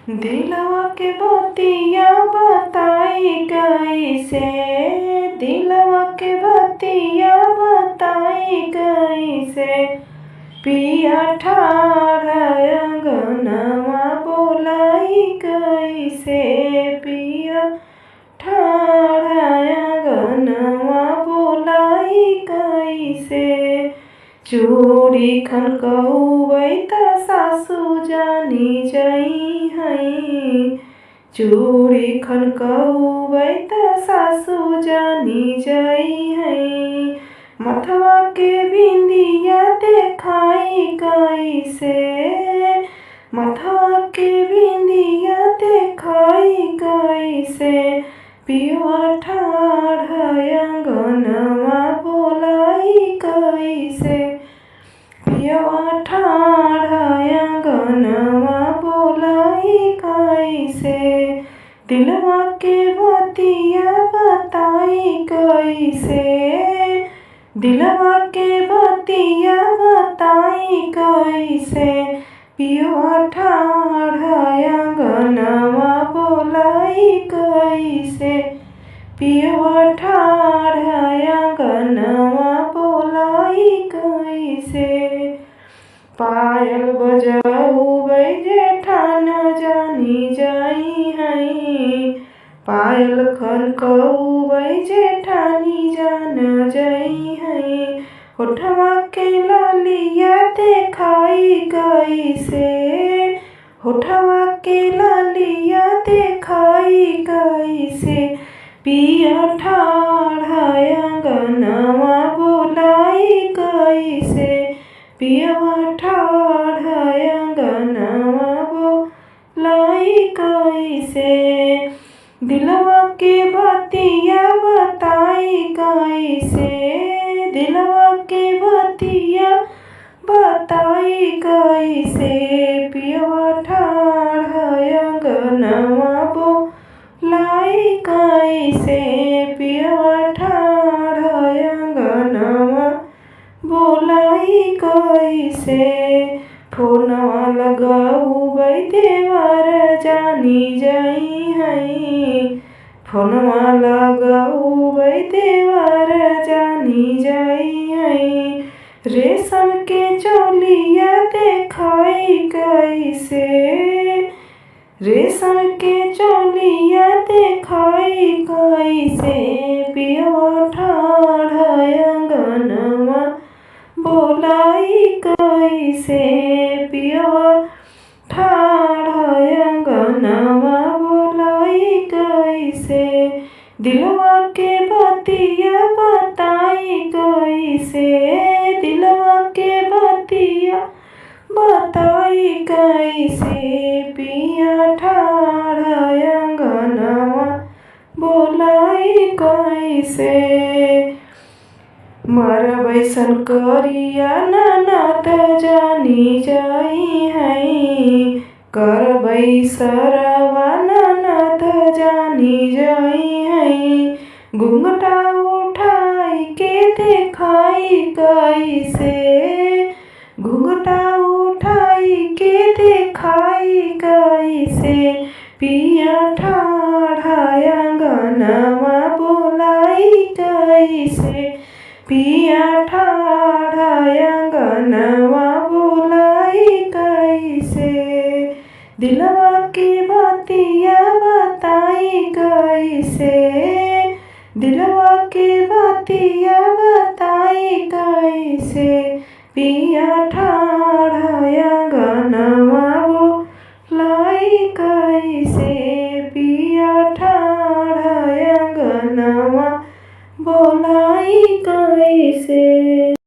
दिलवा के बतिया बताई कैसे, दिलवा के बतिया बताई कैसे। पिया ठाड़ अंगनवा बोलाई कैसे, पिया ठाड़ अंगनवा बोलाई कैसे। चूड़ी खनकौबै त सासु जानी जाई है, चूड़ी खनकौबै त सासु जानी जाई है। मथवा के बिंदिया देखाई कैसे, मथवा के बिंदिया देखाई कैसे। पियवा ठाड़ अंगनवा बोलाई कैसे, पियवा ठाड़ अंगनवा बोलाई कैसे। दिलवा के बतिया बताई कैसे, दिलवा के बतिया बताई कैसे। पियवा ठाड़ अंगनवा बोलाई कैसे, पियवा ठाड़ अंगनवा बोलाई कैसे। पायल बजौबै जेठान जानी जाई है, पायल खनकौबै जेठानी जान जाई है। होठवा के लालिया देखाई कैसे, होठवा के लालिया देखाई कैसे। पिया ठाड़ अंगनवा बोलाई कैसे, पियवा ठाड़ अंगनवा बोलाई कैसे। दिलवा के बतिया बताई कैसे, दिलवा के बतिया बताई कैसे। पियवा ठाड़ अंगनवा बोलाई कैसे, पियवा ठाड़ अंगनवा बोलाई कैसे। फोनवा लगौबै देवर जानी जाई है, फोनवा लगौबै देवर जानी जाई है। रेशम के चोलिया देखाई कैसे, रेशम के चोलिया देखाई कैसे। पियवा ठाड़ अंगनवा बोलाई कैसे, पियवा ठाड़ अंगनवा बोलाई कैसे। दिलवा के बतिया बताई कैसे, दिलवा के बतिया बताई कैसे। पिया ठाड़ अंगनवा बोलाई कैसे। मरबैसन करिया ननद जानी जाई है, करबै सरवा ननद जानी जाई है। घूंघटा उठाई के देखाई कैसे, घूंघटा उठाई के देखाई कैसे। पिया ठाड़ अंगनवा बोलाई कैसे, पिया ठाड़ अंगनवा बोलाई कैसे। दिलवा के बतिया बताई कैसे, दिलवा के बतिया बताई कैसे। पिया ठाड़ अंगनवा बोलाई कैसे, पिया ठाड़ अंगनवा बोलाई कैसे।